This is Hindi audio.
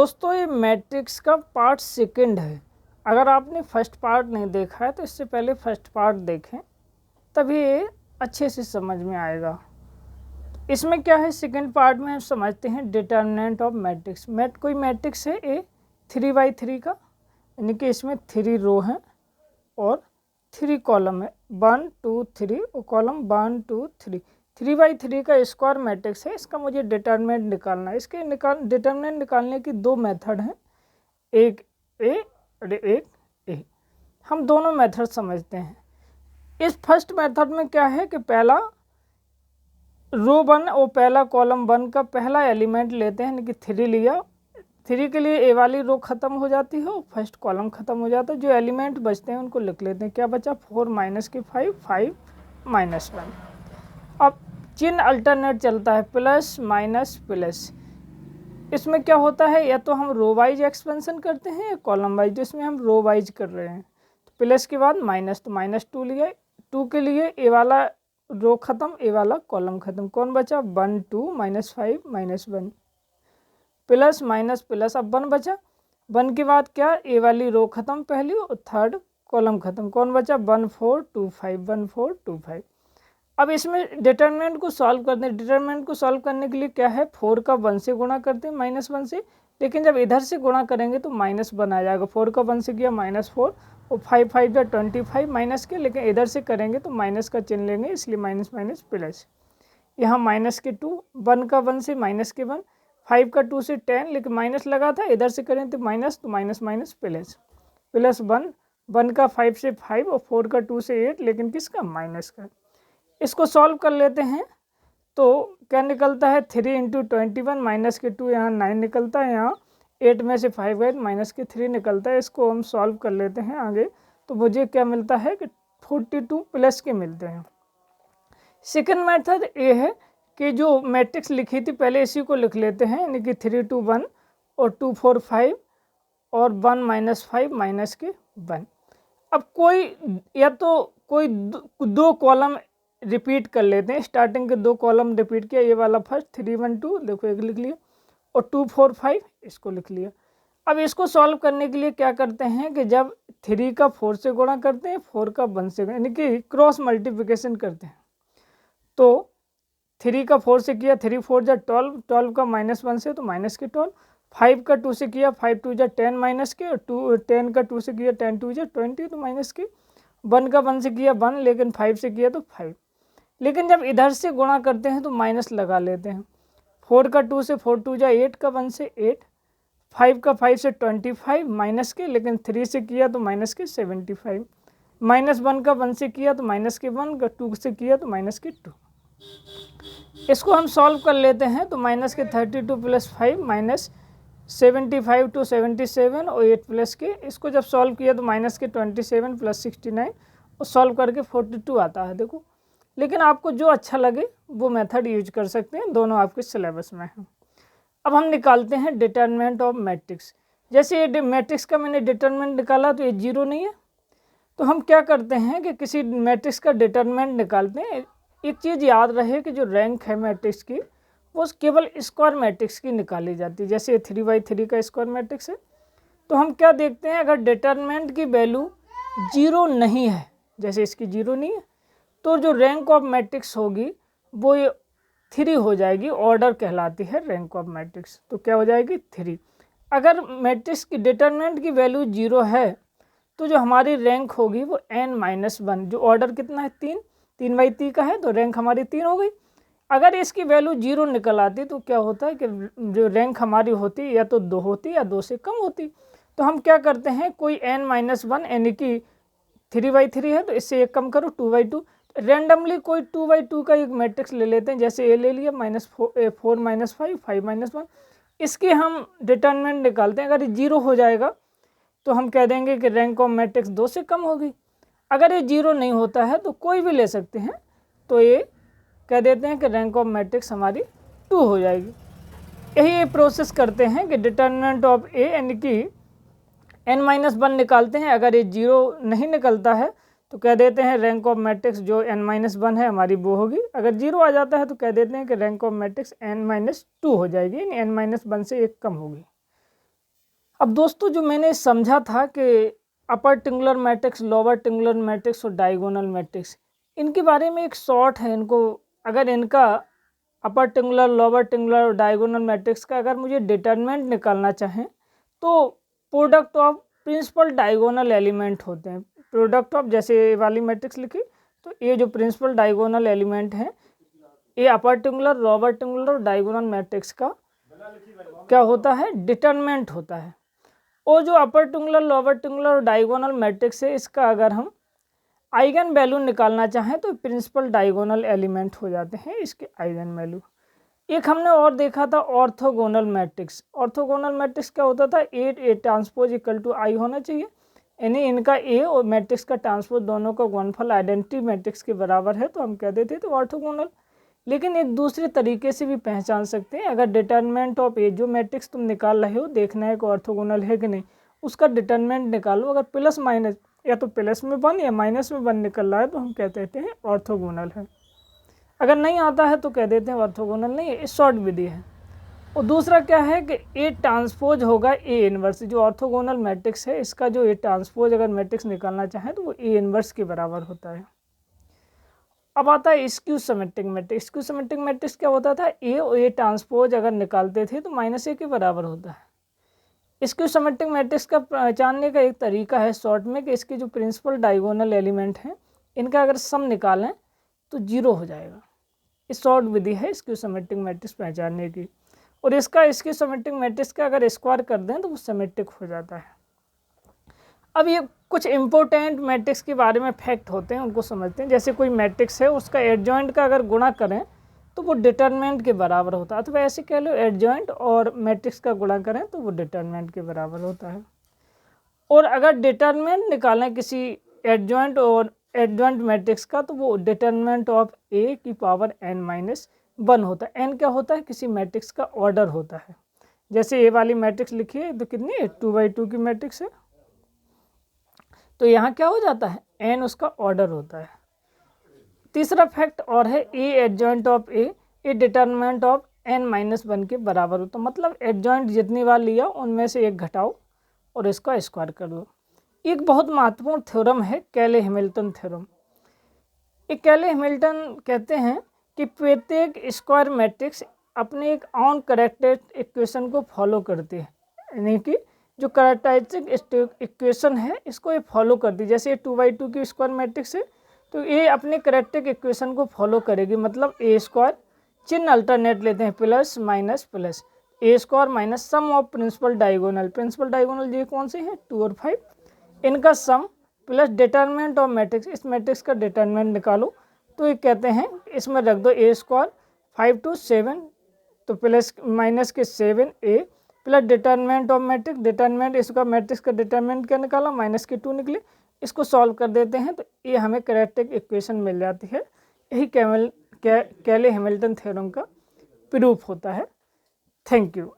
दोस्तों ये मैट्रिक्स का पार्ट सेकंड है। अगर आपने फर्स्ट पार्ट नहीं देखा है तो इससे पहले फर्स्ट पार्ट देखें, तभी ये अच्छे से समझ में आएगा। इसमें क्या है, सेकंड पार्ट में हम समझते हैं डिटर्मिनेंट ऑफ मैट्रिक्स। कोई मैट्रिक्स है ए 3×3 का, यानी कि इसमें 3 रो हैं और 3 कॉलम है, 1 2 3 और कॉलम 1 2 3। 3×3 का स्क्वायर मैट्रिक्स है। इसका मुझे डिटर्मिनेंट निकालना है। इसके डिटर्मिनेंट निकालने की 2 मेथड हैं, एक ए और एक ए। हम दोनों मेथड समझते हैं। इस फर्स्ट मेथड में क्या है कि पहला रो 1 और पहला कॉलम 1 का पहला एलिमेंट लेते हैं, यानी कि 3 लिया। 3 के लिए ए वाली रो ख़त्म हो जाती है और फर्स्ट कॉलम ख़त्म हो जाता है। जो एलिमेंट बचते हैं उनको लिख लेते हैं। क्या बचा, 4 माइनस के 5, 5 माइनस 1। अब चिन्ह अल्टरनेट चलता है, प्लस माइनस प्लस। इसमें क्या होता है, या तो हम रो वाइज एक्सपेंशन करते हैं या कॉलम वाइज। तो इसमें हम रो वाइज कर रहे हैं। तो प्लस के बाद माइनस, तो -2 लिया। 2 के लिए ए वाला रो ख़त्म, ए वाला कॉलम ख़त्म। कौन बचा, 1 2 -5 -1 प्लस माइनस प्लस। अब 1 बचा। 1 के बाद क्या, ए वाली रो ख़त्म पहली और थर्ड कॉलम ख़त्म। कौन बचा, 1 4 2 5 1 4 2 5। अब इसमें डिटर्मिनेंट को सॉल्व करते हैं। डिटर्मिनेंट को सॉल्व करने के लिए क्या है, 4 का 1 से गुणा करते हैं, -1 से। लेकिन जब इधर से गुणा करेंगे तो -1 आ जाएगा। 4 का 1 से किया -4 और 5 5 या 25 माइनस के, लेकिन इधर से करेंगे तो माइनस का चिन्ह लेंगे, इसलिए माइनस माइनस प्लस। यहाँ माइनस के 2, 1 का 1 से माइनस के 1, 5 का 2 से 10, लेकिन माइनस लगा था, इधर से करें तो माइनस, तो माइनस माइनस प्लस। प्लस 1, 1 का 5 से 5 और 4 का 2 से 8, लेकिन किसका, माइनस का। इसको सॉल्व कर लेते हैं तो क्या निकलता है, 3 × 21 माइनस के 2, यहाँ 9 निकलता है। यहाँ 8 में से 5 गए, माइनस के 3 निकलता है। इसको हम सॉल्व कर लेते हैं आगे, तो मुझे क्या मिलता है कि 42 प्लस के मिलते हैं। सेकंड मेथड ये है कि जो मैट्रिक्स लिखी थी पहले इसी को लिख लेते हैं, यानी कि 3 2 1 और 2 4 5 और 1 -5 माइनस के 1। अब कोई या तो कोई दो कॉलम रिपीट कर लेते हैं। स्टार्टिंग के 2 कॉलम रिपीट किया, ये वाला फर्स्ट 3 1 2, देखो एक लिख लिया, और 2 4 5 इसको लिख लिया। अब इसको सॉल्व करने के लिए क्या करते हैं कि जब 3 का 4 से गुणा करते हैं, 4 का 1 से, यानी कि क्रॉस मल्टीप्लिकेशन करते हैं। तो 3 का 4 से किया, 3 4 जा 12, 12 का -1 से तो माइनस के 12, 5 का 2 से किया, 5 2 जा 10 माइनस के, और 10 का 2 से किया, 10 2 जा 20 तो माइनस के। 1 का 1 से किया 1, लेकिन 5 से किया तो 5। लेकिन जब इधर से गुणा करते हैं तो माइनस लगा लेते हैं। 4 का 2 से 4 2 जा 8, का 1 से 8, 5 का 5 से 25 माइनस के, लेकिन 3 से किया तो माइनस के 75, -1 का 1 से किया तो माइनस के 1 का 2 से किया तो माइनस के 2। इसको हम सॉल्व कर लेते हैं तो माइनस के 32 + 5 -75 to 77 और 8 प्लस के। इसको जब सॉल्व किया तो माइनस के 27 + 69 और सॉल्व करके 42 आता है, देखो। लेकिन आपको जो अच्छा लगे वो मेथड यूज कर सकते हैं, दोनों आपके सिलेबस में हैं। अब हम निकालते हैं डिटर्मिनेंट ऑफ मैट्रिक्स। जैसे ये मैट्रिक्स का मैंने डिटर्मिनेंट निकाला तो ये 0 नहीं है, तो हम क्या करते हैं कि किसी मैट्रिक्स का डिटर्मिनेंट निकालते हैं। एक चीज़ याद रहे कि जो रैंक है मैट्रिक्स की वो केवल स्क्वायर मैट्रिक्स की निकाली जाती है। जैसे 3×3 का स्क्वायर मैट्रिक्स है, तो हम क्या देखते हैं, अगर डिटर्मिनेंट की वैल्यू 0 नहीं है, जैसे इसकी 0 नहीं है, तो जो रैंक ऑफ मैट्रिक्स होगी वो ये 3 हो जाएगी। ऑर्डर कहलाती है रैंक ऑफ मैट्रिक्स, तो क्या हो जाएगी, 3। अगर मैट्रिक्स की डिटर्मिनेंट की वैल्यू 0 है तो जो हमारी रैंक होगी वो n-1। जो ऑर्डर कितना है, 3×3 का है, तो रैंक हमारी 3 हो गई। अगर इसकी वैल्यू 0 निकल आती तो क्या होता है कि जो रैंक हमारी होती या तो 2 होती या 2 से कम होती। तो हम क्या करते हैं, कोई n-1 यानी कि 3×3 है तो इससे एक कम करो, 2/2। रेंडमली कोई 2/2 का एक मैट्रिक्स ले लेते हैं। जैसे ए ले लिया, -4 -5 5 -1। इसकी हम डिटर्मिनेंट निकालते हैं। अगर ये 0 हो जाएगा तो हम कह देंगे कि रैंक ऑफ मैट्रिक्स 2 से कम होगी। अगर ये 0 नहीं होता है तो कोई भी ले सकते हैं, तो ये कह देते हैं कि रैंक ऑफ मैट्रिक्स हमारी 2 हो जाएगी। यही ये प्रोसेस करते हैं कि डिटर्मिनेंट ऑफ ए यानी कि n-1 निकालते हैं। अगर ये 0 नहीं निकलता है तो कह देते हैं रैंक ऑफ मैट्रिक्स जो n-1 है हमारी वो होगी। अगर 0 आ जाता है तो कह देते हैं कि रैंक ऑफ मैट्रिक्स n-2 हो जाएगी, यानी n-1 से एक कम होगी। अब दोस्तों जो मैंने समझा था कि अपर ट्रिंगुलर मैट्रिक्स, लोअर ट्रिंगुलर मैट्रिक्स और डायगोनल मैट्रिक्स, इनके बारे में एक शॉर्ट है। इनको अगर इनका अपर ट्रिंगुलर, लोअर ट्रिंगुलर और डायगोनल मैट्रिक्स का अगर मुझे डिटरमिनेंट निकालना चाहें तो product of principal diagonal element होते हैं। प्रोडक्ट ऑफ, जैसे ये वाली मैट्रिक्स लिखी तो ये जो प्रिंसिपल डायगोनल एलिमेंट हैं ये अपर ट्रिंगुलर, लोअर ट्रिंगुलर और डायगोनल मैट्रिक्स का क्या होता है, डिटरमिनेंट होता है। और जो अपर ट्रिंगुलर, लोअर ट्रिंगुलर और डायगोनल मैट्रिक्स है इसका अगर हम आइगन वैल्यू निकालना चाहें तो प्रिंसिपल डायगोनल एलिमेंट हो जाते हैं इसके आइगन वैल्यू। एक हमने और देखा था ऑर्थोगोनल मैट्रिक्स। ऑर्थोगोनल मैट्रिक्स क्या होता था, ए ट्रांसपोज इक्वल टू आई होना चाहिए, यानी इनका ए और मैट्रिक्स का ट्रांसपोज दोनों का गुणनफल आइडेंटिटी मैट्रिक्स के बराबर है तो हम कह देते थे ऑर्थोगोनल। लेकिन एक दूसरे तरीके से भी पहचान सकते हैं। अगर डिटरमिनेंट ऑफ ए, जो मैट्रिक्स तुम निकाल रहे हो, देखना है कि ऑर्थोगोनल है कि नहीं, उसका डिटरमिनेंट निकालो। अगर प्लस माइनस, या तो प्लस में 1 या माइनस में 1 निकल रहा है तो हम कह देते हैं ऑर्थोगोनल है। अगर नहीं आता है तो कह देते हैं ऑर्थोगोनल नहीं है। शॉर्ट विधि है। और दूसरा क्या है कि ए ट्रांसपोज होगा ए इनवर्स। जो ऑर्थोगोनल मैट्रिक्स है इसका जो ए ट्रांसपोज अगर मैट्रिक्स निकालना चाहें तो वो ए इनवर्स के बराबर होता है। अब आता है skew symmetric matrix. Skew symmetric matrix क्या होता था, ए और ए ट्रांसपोज अगर निकालते थे तो -a के बराबर होता है। स्क्यू सिमेट्रिक मैट्रिक्स का पहचानने का एक तरीका है शॉर्ट में कि इसके जो प्रिंसिपल डायगोनल एलिमेंट हैं इनका अगर सम निकालें तो 0 हो जाएगा। इस शॉर्ट विधि है स्क्यू सिमेट्रिक मैट्रिक्स पहचानने की। और इसका स्क्यू सिमेट्रिक मैट्रिक्स का अगर स्क्वायर कर दें तो वो सिमेट्रिक हो जाता है। अब ये कुछ इंपॉर्टेंट मैट्रिक्स के बारे में फैक्ट होते हैं, उनको समझते हैं। जैसे कोई मैट्रिक्स है उसका एडजॉइंट का अगर गुणा करें तो वो डिटरमिनेंट के बराबर होता है। अथवा ऐसे कह लो एडजॉइंट और मैट्रिक्स का गुणा करें तो वो डिटरमिनेंट के बराबर होता है। और अगर डिटरमिनेंट निकालें किसी एडजॉइंट और एडजॉइंट मैट्रिक्स का तो वो डिटरमिनेंट ऑफ ए की पावर n-1 होता है। n क्या होता है, किसी मैट्रिक्स का ऑर्डर होता है। जैसे ए वाली मैट्रिक्स लिखिए तो कितनी है, 2×2 की मैट्रिक्स है, तो यहाँ क्या हो जाता है, n उसका ऑर्डर होता है। तीसरा फैक्ट और है ए adjoint of A determinant of n-1 के बराबर हो। तो मतलब एडजॉइंट जितनी बार लिया उनमें से एक घटाओ और इसका स्क्वायर कर दो। एक बहुत महत्वपूर्ण थ्योरम है कैले हैमिल्टन थ्योरम। एक कैले हैमिल्टन कहते हैं कि प्रत्येक स्क्वायर मैट्रिक्स अपने एक ऑन करेक्टेड इक्वेशन को फॉलो करती है, यानी कि जो करेक्टरिस्टिक इक्वेशन है इसको ये फॉलो करती है। जैसे ये 2×2 की स्क्वायर मैट्रिक्स है तो ये अपने करेक्टरिस्टिक इक्वेशन को फॉलो करेगी। मतलब ए स्क्वायर, चिन्ह अल्टरनेट लेते हैं, plus minus plus, A square minus sum of principal diagonal. Principal diagonal ये कौन से हैं, 2 और 5, इनका sum plus determinant of matrix. इस मैट्रिक्स का डिटरमिनेंट निकालो तो ये कहते हैं इसमें रख दो ए स्क्वायर 5 to 7, तो प्लस माइनस के 7a plus determinant of matrix. Determinant, इसका मैट्रिक्स का डिटरमिनेंट क्या निकाला, माइनस के 2 निकले। इसको सॉल्व कर देते हैं तो ये हमें करेक्टरिस्टिक इक्वेशन मिल जाती है। यही कैले हैमिल्टन थ्योरम का प्रूफ होता है। Thank you.